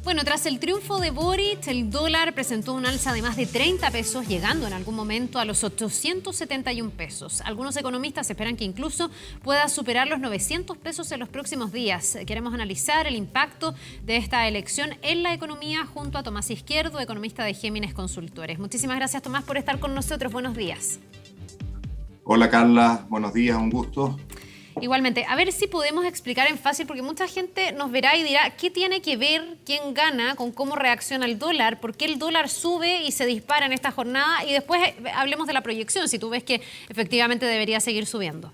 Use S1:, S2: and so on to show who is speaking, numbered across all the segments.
S1: Bueno, tras el triunfo de Boric, el dólar presentó un alza de más de 30 pesos, llegando en algún momento a los 871 pesos. Algunos economistas esperan que incluso pueda superar los 900 pesos en los próximos días. Queremos analizar el impacto de esta elección en la economía junto a Tomás Izquierdo, economista de Géminis Consultores. Muchísimas gracias, Tomás, por estar con nosotros. Buenos días.
S2: Hola Carla, buenos días, un gusto.
S1: Igualmente, a ver si podemos explicar en fácil, porque mucha gente nos verá y dirá, ¿qué tiene que ver quién gana con cómo reacciona el dólar? ¿Por qué el dólar sube y se dispara en esta jornada? Y después hablemos de la proyección, si tú ves que efectivamente debería seguir subiendo.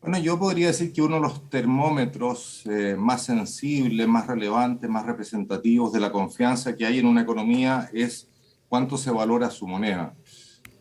S2: Bueno, yo podría decir que uno de los termómetros más sensibles, más relevantes, más representativos de la confianza que hay en una economía es cuánto se valora su moneda.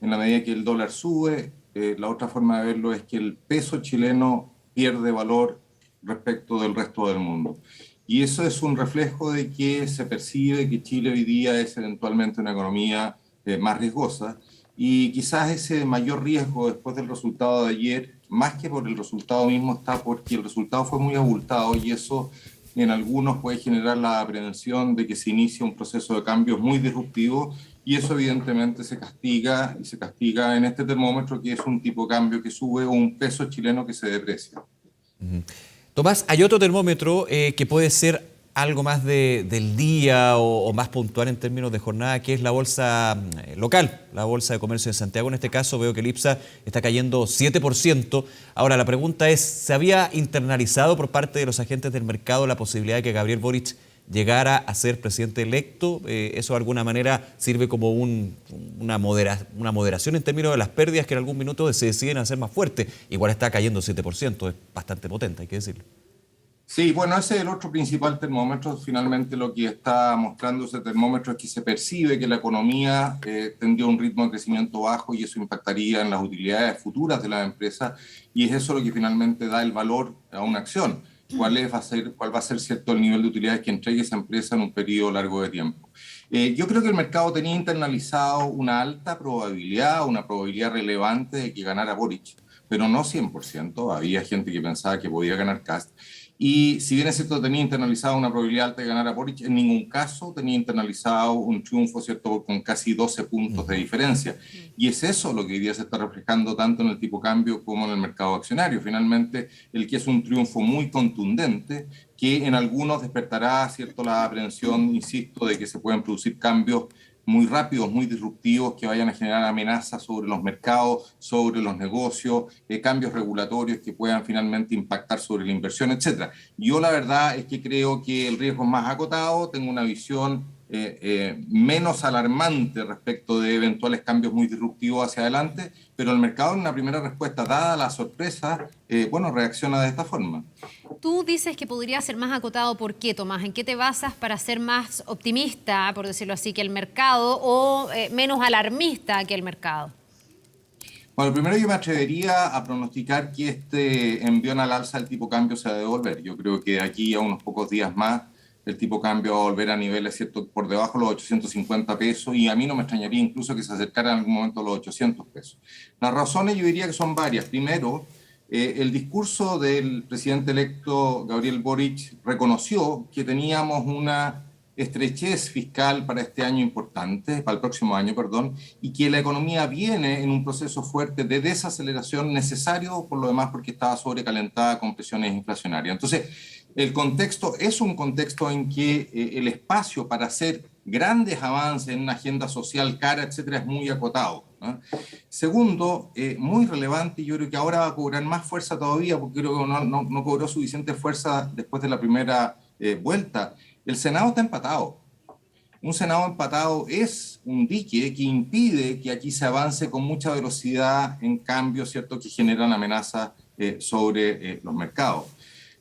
S2: En la medida que el dólar sube, la otra forma de verlo es que el peso chileno pierde valor respecto del resto del mundo. Y eso es un reflejo de que se percibe que Chile hoy día es eventualmente una economía más riesgosa. Y quizás ese mayor riesgo después del resultado de ayer, más que por el resultado mismo, está porque el resultado fue muy abultado y eso en algunos puede generar la aprehensión de que se inicia un proceso de cambios muy disruptivo y eso evidentemente se castiga y se castiga en este termómetro que es un tipo de cambio que sube o un peso chileno que se deprecia.
S3: Tomás, hay otro termómetro que puede ser algo más del día o más puntual en términos de jornada, que es la bolsa local, la Bolsa de Comercio de Santiago. En este caso veo que el IPSA está cayendo 7%. Ahora, la pregunta es, ¿se había internalizado por parte de los agentes del mercado la posibilidad de que Gabriel Boric llegara a ser presidente electo? ¿Eso de alguna manera sirve como una moderación en términos de las pérdidas que en algún minuto se deciden hacer más fuertes? Igual está cayendo 7%, es bastante potente, hay que decirlo.
S2: Sí, bueno, ese es el otro principal termómetro. Finalmente lo que está mostrando ese termómetro es que se percibe que la economía tendría un ritmo de crecimiento bajo y eso impactaría en las utilidades futuras de las empresas y es eso lo que finalmente da el valor a una acción. ¿Cuál va a ser cierto el nivel de utilidades que entregue esa empresa en un periodo largo de tiempo? Yo creo que el mercado tenía internalizado una alta probabilidad, una probabilidad relevante de que ganara Boric, pero no 100%. Había gente que pensaba que podía ganar Kast. Y si bien es cierto, tenía internalizado una probabilidad alta de ganar a Boric, en ningún caso tenía internalizado un triunfo, ¿cierto?, con casi 12 puntos de diferencia. Y es eso lo que hoy día se está reflejando tanto en el tipo de cambio como en el mercado accionario. Finalmente, el que es un triunfo muy contundente, que en algunos despertará, ¿cierto?, la aprehensión, insisto, de que se pueden producir cambios muy rápidos, muy disruptivos, que vayan a generar amenazas sobre los mercados, sobre los negocios, cambios regulatorios que puedan finalmente impactar sobre la inversión, etcétera. Yo la verdad es que creo que el riesgo es más acotado, tengo una visión menos alarmante respecto de eventuales cambios muy disruptivos hacia adelante, pero el mercado en una primera respuesta, dada la sorpresa, bueno, reacciona de esta forma.
S1: Tú dices que podría ser más acotado. ¿Por qué, Tomás? ¿En qué te basas para ser más optimista, por decirlo así, que el mercado o menos alarmista que el mercado?
S2: Bueno, primero yo me atrevería a pronosticar que este envión al alza del tipo de cambio se va a devolver. Yo creo que de aquí a unos pocos días más el tipo de cambio va a volver a niveles, ¿cierto?, por debajo de los 850 pesos y a mí no me extrañaría incluso que se acercara en algún momento a los 800 pesos. Las razones yo diría que son varias. Primero, el discurso del presidente electo Gabriel Boric reconoció que teníamos una estrechez fiscal para este año importante, para el próximo año, perdón, y que la economía viene en un proceso fuerte de desaceleración necesario, por lo demás, porque estaba sobrecalentada con presiones inflacionarias. Entonces, el contexto es un contexto en que el espacio para hacer grandes avances en una agenda social cara, etcétera, es muy acotado, ¿no? Segundo, muy relevante, yo creo que ahora va a cobrar más fuerza todavía, porque creo que no cobró suficiente fuerza después de la primera vuelta. El Senado está empatado. Un Senado empatado es un dique que impide que aquí se avance con mucha velocidad en cambios, ¿cierto?, que generan amenazas sobre los mercados.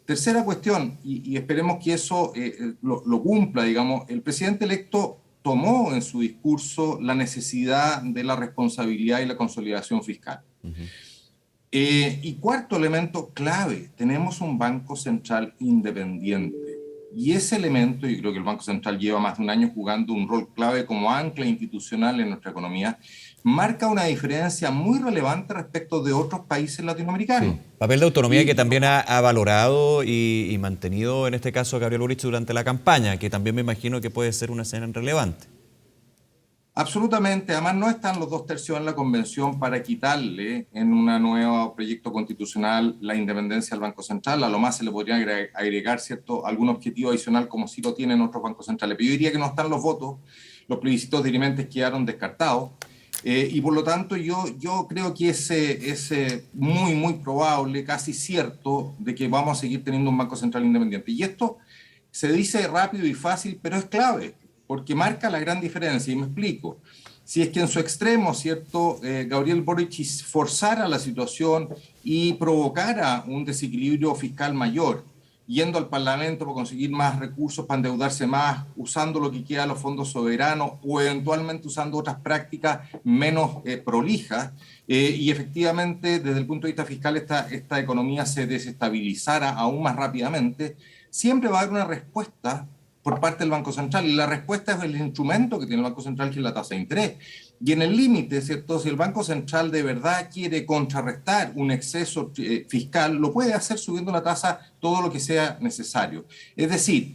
S2: Tercera cuestión, y esperemos que eso lo cumpla, digamos, el presidente electo tomó en su discurso la necesidad de la responsabilidad y la consolidación fiscal. Y cuarto elemento clave, tenemos un Banco Central independiente. Y ese elemento, yo creo que el Banco Central lleva más de un año jugando un rol clave como ancla institucional en nuestra economía, marca una diferencia muy relevante respecto de otros países latinoamericanos.
S3: Sí. Papel de autonomía que también ha valorado y mantenido en este caso Gabriel Boric durante la campaña, que también me imagino que puede ser una escena relevante.
S2: Absolutamente, además no están los 2/3 en la convención para quitarle en un nuevo proyecto constitucional la independencia al Banco Central. A lo más se le podría agregar cierto, algún objetivo adicional como sí lo tienen otros bancos centrales. Pero yo diría que no están los votos, los plebiscitos dirimente quedaron descartados. Y por lo tanto yo creo que es muy probable, casi cierto, de que vamos a seguir teniendo un Banco Central independiente. Y esto se dice rápido y fácil, pero es clave, porque marca la gran diferencia, y me explico. Si es que en su extremo, ¿cierto?, Gabriel Boric forzara la situación y provocara un desequilibrio fiscal mayor, yendo al Parlamento para conseguir más recursos, para endeudarse más, usando lo que queda de los fondos soberanos o eventualmente usando otras prácticas menos prolijas, y efectivamente desde el punto de vista fiscal esta economía se desestabilizara aún más rápidamente, siempre va a haber una respuesta por parte del Banco Central, y la respuesta es el instrumento que tiene el Banco Central, que es la tasa de interés. Y en el límite, ¿cierto?, si el Banco Central de verdad quiere contrarrestar un exceso fiscal, lo puede hacer subiendo la tasa todo lo que sea necesario. Es decir,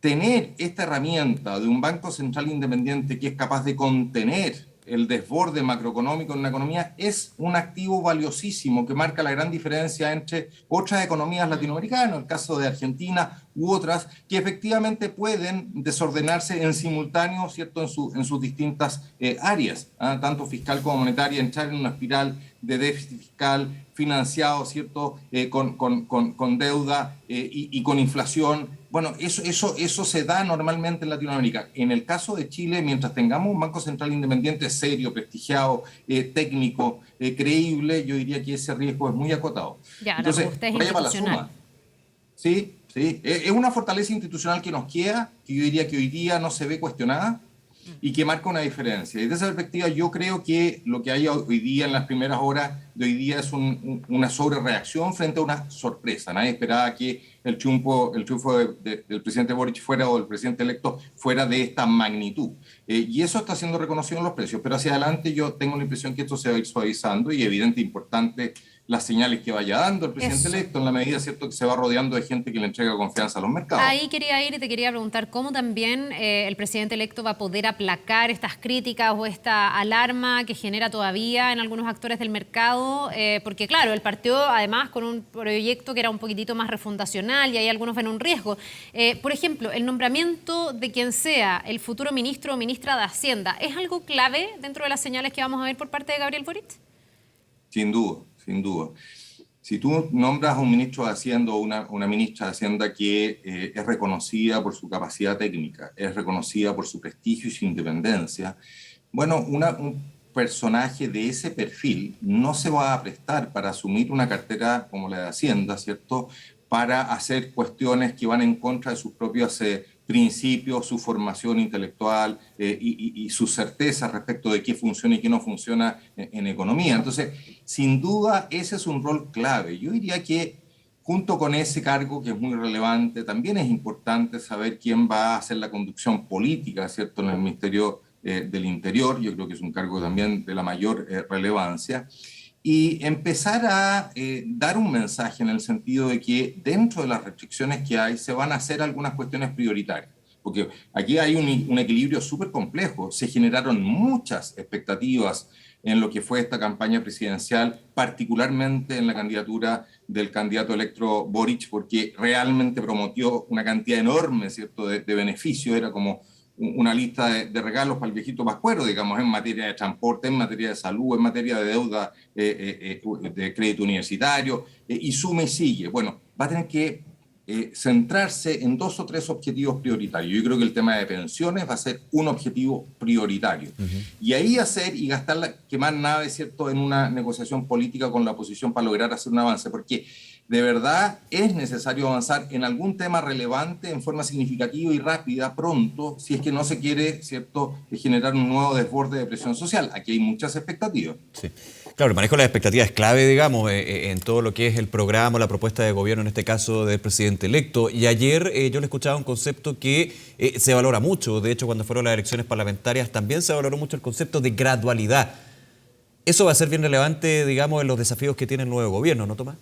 S2: tener esta herramienta de un Banco Central independiente que es capaz de contener el desborde macroeconómico en una economía es un activo valiosísimo que marca la gran diferencia entre otras economías latinoamericanas, el caso de Argentina u otras, que efectivamente pueden desordenarse en simultáneo, ¿cierto?, en sus distintas áreas, tanto fiscal como monetaria, entrar en una espiral de déficit fiscal financiado, ¿cierto?, con deuda y con inflación. Bueno, eso se da normalmente en Latinoamérica. En el caso de Chile, mientras tengamos un Banco Central independiente serio, prestigiado, técnico, creíble, yo diría que ese riesgo es muy acotado.
S1: Ya,
S2: entonces,
S1: la robustez
S2: vaya para la
S1: institucional.
S2: suma. Sí, es una fortaleza institucional que nos queda, que yo diría que hoy día no se ve cuestionada y que marca una diferencia. Y desde esa perspectiva yo creo que lo que hay hoy día en las primeras horas de hoy día es una sobrereacción frente a una sorpresa. Nadie esperaba que el triunfo del presidente Boric fuera, o del presidente electo fuera de esta magnitud. Y eso está siendo reconocido en los precios, pero hacia adelante yo tengo la impresión que esto se va a ir suavizando, y evidente, importante las señales que vaya dando el presidente electo, en la medida, ¿cierto?, que se va rodeando de gente que le entrega confianza a los mercados.
S1: Ahí quería ir y te quería preguntar cómo también el presidente electo va a poder aplacar estas críticas o esta alarma que genera todavía en algunos actores del mercado, porque claro, él partió además con un proyecto que era un poquitito más refundacional y ahí algunos ven un riesgo. Por ejemplo, el nombramiento de quien sea el futuro ministro o ministra de Hacienda, ¿es algo clave dentro de las señales que vamos a ver por parte de Gabriel Boric?
S2: Sin duda. Sin duda. Si tú nombras a un ministro de Hacienda o una ministra de Hacienda que es reconocida por su capacidad técnica, es reconocida por su prestigio y su independencia, bueno, un personaje de ese perfil no se va a prestar para asumir una cartera como la de Hacienda, ¿cierto?, para hacer cuestiones que van en contra de sus propios principios, su formación intelectual y su certeza respecto de qué funciona y qué no funciona en economía. Entonces, sin duda, ese es un rol clave. Yo diría que junto con ese cargo, que es muy relevante, también es importante saber quién va a hacer la conducción política, ¿cierto?, en el Ministerio del Interior. Yo creo que es un cargo también de la mayor relevancia. Y empezar a dar un mensaje en el sentido de que dentro de las restricciones que hay se van a hacer algunas cuestiones prioritarias, porque aquí hay un equilibrio súper complejo. Se generaron muchas expectativas en lo que fue esta campaña presidencial, particularmente en la candidatura del candidato electo Boric, porque realmente prometió una cantidad enorme, ¿cierto?, de beneficios. Era como una lista de regalos para el viejito pascuero, digamos, en materia de transporte, en materia de salud, en materia de deuda, de crédito universitario, y suma y sigue. Bueno, va a tener que centrarse en 2 o 3 objetivos prioritarios. Yo creo que el tema de pensiones va a ser un objetivo prioritario. Y ahí hacer y gastar, quemar naves, ¿cierto?, en una negociación política con la oposición para lograr hacer un avance, porque de verdad es necesario avanzar en algún tema relevante en forma significativa y rápida, pronto, si es que no se quiere, ¿cierto?, generar un nuevo desborde de presión social. Aquí hay muchas expectativas.
S3: Sí. Claro, el manejo de las expectativas es clave, digamos, en todo lo que es el programa, la propuesta de gobierno, en este caso del presidente electo. Y ayer yo le escuchaba un concepto que se valora mucho. De hecho, cuando fueron las elecciones parlamentarias también se valoró mucho el concepto de gradualidad. Eso va a ser bien relevante, digamos, en los desafíos que tiene el nuevo gobierno, ¿no, Tomás?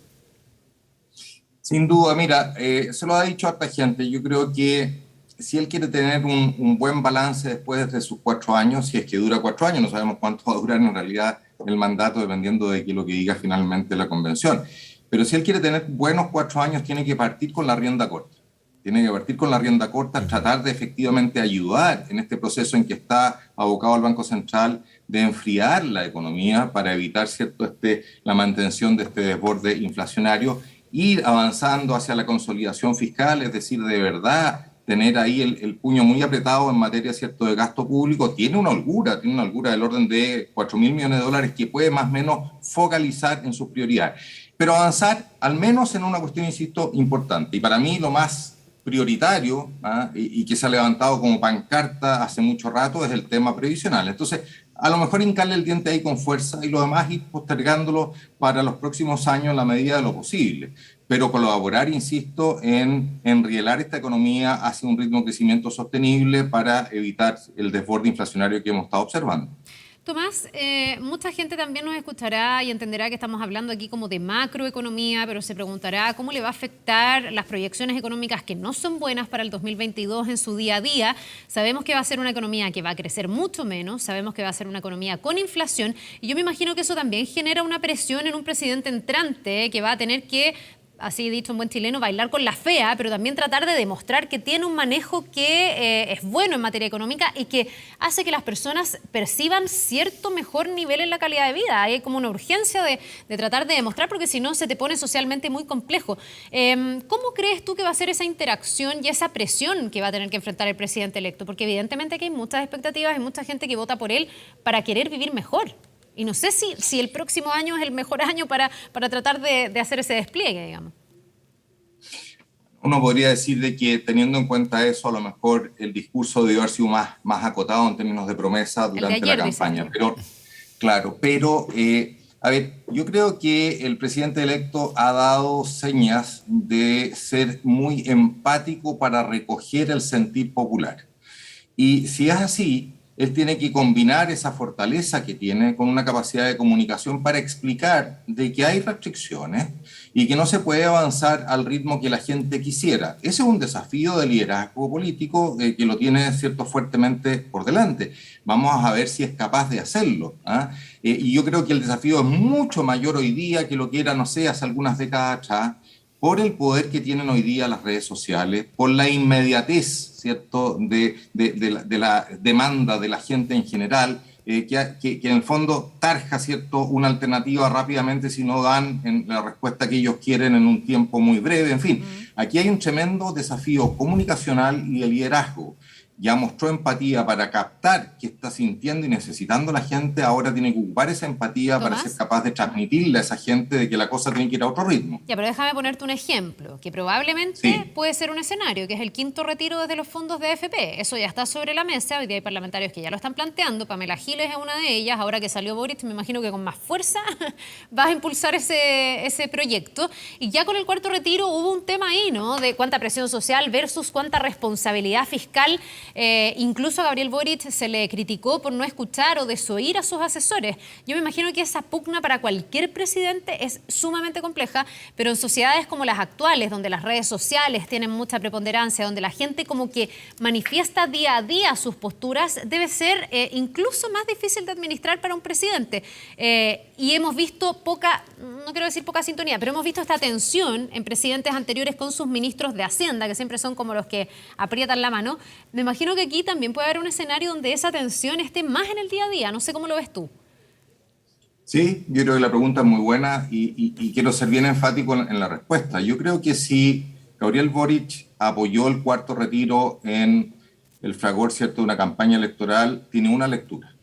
S2: Sin duda, mira, se lo ha dicho harta gente. Yo creo que si él quiere tener un buen balance después de sus 4 años, si es que dura 4 años, no sabemos cuánto va a durar en realidad el mandato, dependiendo de qué es lo que diga finalmente la convención. Pero si él quiere tener buenos 4 años, tiene que partir con la rienda corta. Tiene que partir con la rienda corta, tratar de efectivamente ayudar en este proceso en que está abocado el Banco Central, de enfriar la economía para evitar, ¿cierto?, la mantención de este desborde inflacionario, ir avanzando hacia la consolidación fiscal, es decir, de verdad tener ahí el puño muy apretado en materia, ¿cierto?, de gasto público. Tiene una holgura del orden de 4.000 millones de dólares que puede más o menos focalizar en sus prioridades. Pero avanzar al menos en una cuestión, insisto, importante. Y para mí lo más prioritario, y que se ha levantado como pancarta hace mucho rato, es el tema previsional. Entonces, a lo mejor hincarle el diente ahí con fuerza y lo demás ir postergándolo para los próximos años en la medida de lo posible. Pero colaborar, insisto, en enrielar esta economía hacia un ritmo de crecimiento sostenible para evitar el desborde inflacionario que hemos estado observando.
S1: Tomás, mucha gente también nos escuchará y entenderá que estamos hablando aquí como de macroeconomía, pero se preguntará cómo le va a afectar las proyecciones económicas que no son buenas para el 2022 en su día a día. Sabemos que va a ser una economía que va a crecer mucho menos, sabemos que va a ser una economía con inflación, y yo me imagino que eso también genera una presión en un presidente entrante que va a tener que, así dicho en buen chileno, bailar con la fea, pero también tratar de demostrar que tiene un manejo que es bueno en materia económica y que hace que las personas perciban cierto mejor nivel en la calidad de vida. Hay como una urgencia de tratar de demostrar, porque si no se te pone socialmente muy complejo. ¿Cómo crees tú que va a ser esa interacción y esa presión que va a tener que enfrentar el presidente electo? Porque evidentemente que hay muchas expectativas y mucha gente que vota por él para querer vivir mejor. Y no sé si el próximo año es el mejor año para tratar de hacer ese despliegue, digamos.
S2: Uno podría decir de que, teniendo en cuenta eso, a lo mejor el discurso debió haber sido más acotado en términos de promesa durante la campaña. Pero, claro, a ver, yo creo que el presidente electo ha dado señas de ser muy empático para recoger el sentir popular. Y si es así, él tiene que combinar esa fortaleza que tiene con una capacidad de comunicación para explicar de que hay restricciones y que no se puede avanzar al ritmo que la gente quisiera. Ese es un desafío de liderazgo político que lo tiene, cierto, fuertemente por delante. Vamos a ver si es capaz de hacerlo. Y yo creo que el desafío es mucho mayor hoy día que lo que era, no sé, hace algunas décadas atrás, por el poder que tienen hoy día las redes sociales, por la inmediatez, ¿cierto?, de la demanda de la gente en general, que en el fondo tarja, ¿cierto?, una alternativa rápidamente si no dan en la respuesta que ellos quieren en un tiempo muy breve. En fin, aquí hay un tremendo desafío comunicacional y de liderazgo. Ya mostró empatía para captar qué está sintiendo y necesitando la gente, ahora tiene que ocupar esa empatía para ser capaz de transmitirle a esa gente de que la cosa tiene que ir a otro ritmo.
S1: Ya, pero déjame ponerte un ejemplo, que probablemente puede ser un escenario, que es el quinto retiro desde los fondos de AFP. Eso ya está sobre la mesa, hoy día hay parlamentarios que ya lo están planteando, Pamela Giles es una de ellas, ahora que salió Boric, me imagino que con más fuerza vas a impulsar ese proyecto. Y ya con el cuarto retiro hubo un tema ahí, ¿no?, de cuánta presión social versus cuánta responsabilidad fiscal. Incluso a Gabriel Boric se le criticó por no escuchar o desoír a sus asesores. Yo me imagino que esa pugna para cualquier presidente es sumamente compleja, pero en sociedades como las actuales, donde las redes sociales tienen mucha preponderancia, donde la gente como que manifiesta día a día sus posturas, debe ser incluso más difícil de administrar para un presidente. Y hemos visto no quiero decir poca sintonía, pero hemos visto esta tensión en presidentes anteriores con sus ministros de Hacienda, que siempre son como los que aprietan la mano. Me imagino que aquí también puede haber un escenario donde esa tensión esté más en el día a día. No sé cómo lo ves tú.
S2: Sí, yo creo que la pregunta es muy buena y quiero ser bien enfático en la respuesta. Yo creo que si Gabriel Boric apoyó el cuarto retiro en el fragor, ¿cierto?, de una campaña electoral, tiene una lectura.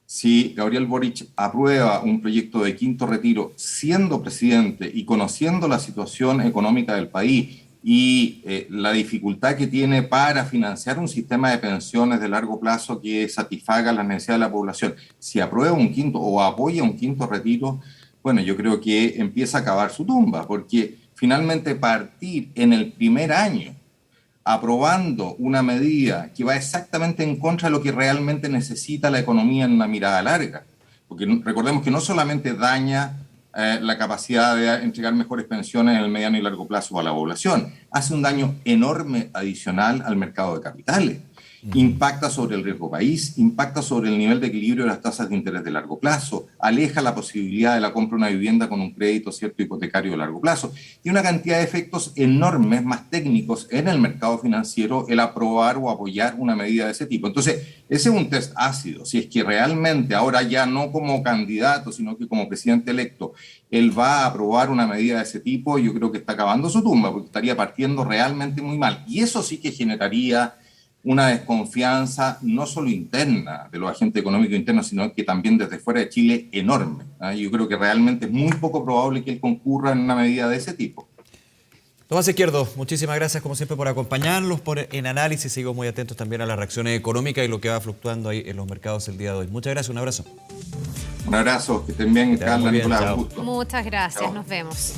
S2: Si Gabriel Boric aprueba un proyecto de quinto retiro siendo presidente y conociendo la situación económica del país y la dificultad que tiene para financiar un sistema de pensiones de largo plazo que satisfaga las necesidades de la población. Si aprueba un quinto o apoya un quinto retiro, bueno, yo creo que empieza a cavar su tumba, porque finalmente partir en el primer año aprobando una medida que va exactamente en contra de lo que realmente necesita la economía en una mirada larga, porque recordemos que no solamente daña la capacidad de entregar mejores pensiones en el mediano y largo plazo a la población, hace un daño enorme adicional al mercado de capitales, impacta sobre el riesgo país, impacta sobre el nivel de equilibrio de las tasas de interés de largo plazo, aleja la posibilidad de la compra de una vivienda con un crédito cierto hipotecario de largo plazo. Tiene una cantidad de efectos enormes, más técnicos en el mercado financiero, el aprobar o apoyar una medida de ese tipo. Entonces, ese es un test ácido. Si es que realmente ahora ya no como candidato, sino que como presidente electo, él va a aprobar una medida de ese tipo, yo creo que está acabando su tumba, porque estaría partiendo realmente muy mal. Y eso sí que generaría una desconfianza no solo interna de los agentes económicos internos, sino que también desde fuera de Chile enorme. Yo creo que realmente es muy poco probable que él concurra en una medida de ese tipo.
S3: Tomás Izquierdo, muchísimas gracias como siempre por acompañarnos en análisis. Sigo muy atentos también a las reacciones económicas y lo que va fluctuando ahí en los mercados el día de hoy. Muchas gracias, un abrazo.
S2: Un abrazo, que estén bien, Carla, Nicolás.
S1: Muchas gracias,
S2: Chao.
S1: nos vemos.